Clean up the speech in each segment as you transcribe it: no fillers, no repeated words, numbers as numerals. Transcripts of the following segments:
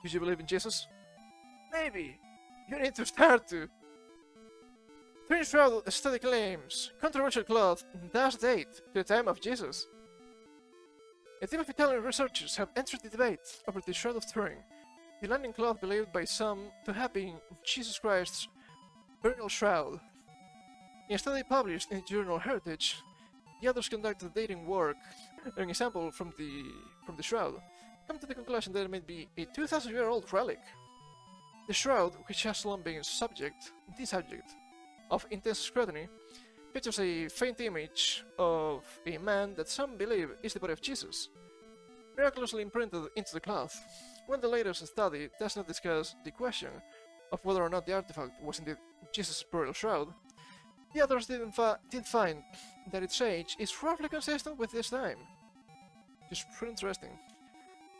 Do you believe in Jesus? Maybe. You need to start to. Turin Shroud study claims controversial cloth does date to the time of Jesus. A team of Italian researchers have entered the debate over the Shroud of Turin, the landing cloth believed by some to have been Jesus Christ's burial shroud. In a study published in the journal Heritage, the authors conducted dating work on a sample from the shroud, come to the conclusion that it may be a 2,000-year-old relic. The shroud, which has long been the subject of intense scrutiny, features a faint image of a man that some believe is the body of Jesus, miraculously imprinted into the cloth. When the latest study does not discuss the question of whether or not the artifact was indeed Jesus' burial shroud, the authors did find that its age is roughly consistent with this time. It's pretty interesting.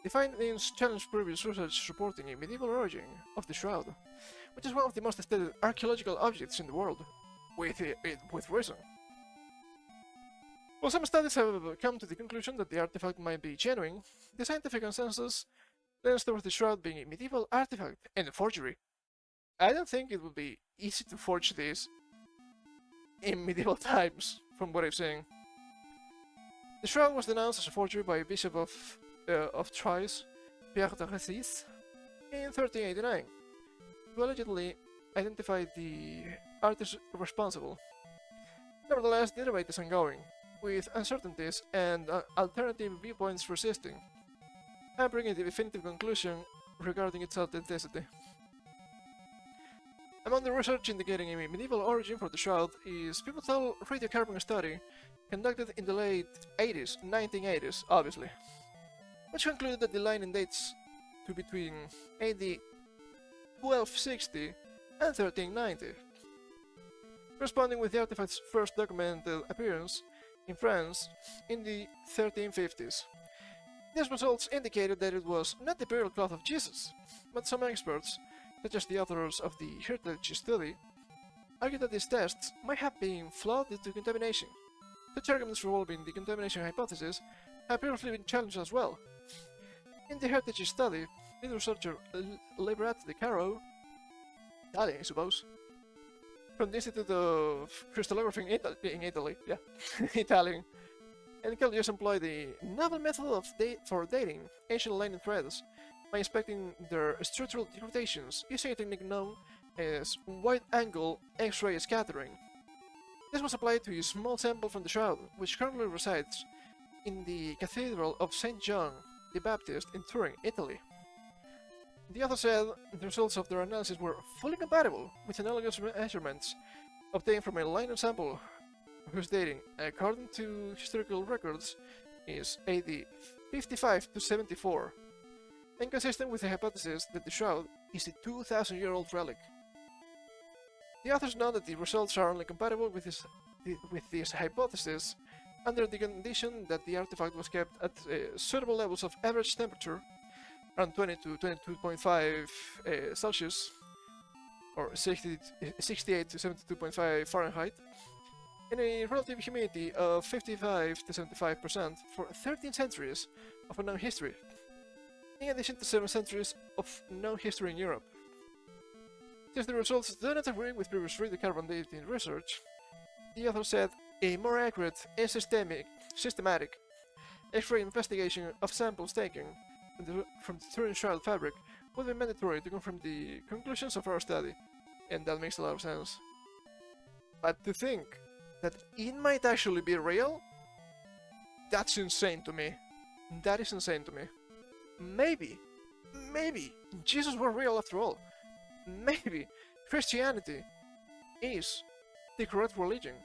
The findings challenge previous research supporting a medieval origin of the shroud, which is one of the most studied archaeological objects in the world, with reason. While some studies have come to the conclusion that the artifact might be genuine, the scientific consensus leans towards the shroud being a medieval artifact and a forgery. I don't think it would be easy to forge this in medieval times, from what I've seen. The shroud was denounced as a forgery by a bishop of Troyes, Pierre de Ressis, in 1389, who allegedly identified the artist responsible. Nevertheless, the debate is ongoing, with uncertainties and alternative viewpoints persisting, hampering a definitive conclusion regarding its authenticity. Among the research indicating a medieval origin for the shroud is pivotal radiocarbon study conducted in the late 1980s, obviously, which concluded that the lining dates to between AD 1260 and 1390, corresponding with the artifact's first documented appearance in France in the 1350s. These results indicated that it was not the burial cloth of Jesus, but some experts, such as the authors of the Heritage study, argued that these tests might have been flawed due to contamination. Such arguments revolving the contamination hypothesis have previously been challenged as well. In the Heritage study, lead researcher Liberati De Caro, Italian I suppose, from the Institute of Crystallography in Italy, Italian, and Caldius employed the novel method for dating ancient lining threads by inspecting their structural degradations using a technique known as wide-angle X-ray scattering. This was applied to a small sample from the shroud, which currently resides in the Cathedral of St. John the Baptist in Turin, Italy. The author said the results of their analysis were fully compatible with analogous measurements obtained from a liner sample whose dating, according to historical records, is AD 55 to 74, and consistent with the hypothesis that the shroud is a 2,000-year-old relic. The authors note that the results are only compatible with this hypothesis under the condition that the artifact was kept at suitable levels of average temperature, around 20 to 22.5 Celsius, or 68 to 72.5 Fahrenheit, and a relative humidity of 55 to 75% for 13 centuries of unknown history, in addition to 7 centuries of known history in Europe. Since the results do not agree with previous radiocarbon dating research, the author said a more accurate and systematic X-ray investigation of samples taken from the Turin Shroud fabric would be mandatory to confirm the conclusions of our study, and that makes a lot of sense. But to think that it might actually be real? That's insane to me. That is insane to me. Maybe Jesus was real after all. Maybe Christianity is the correct religion.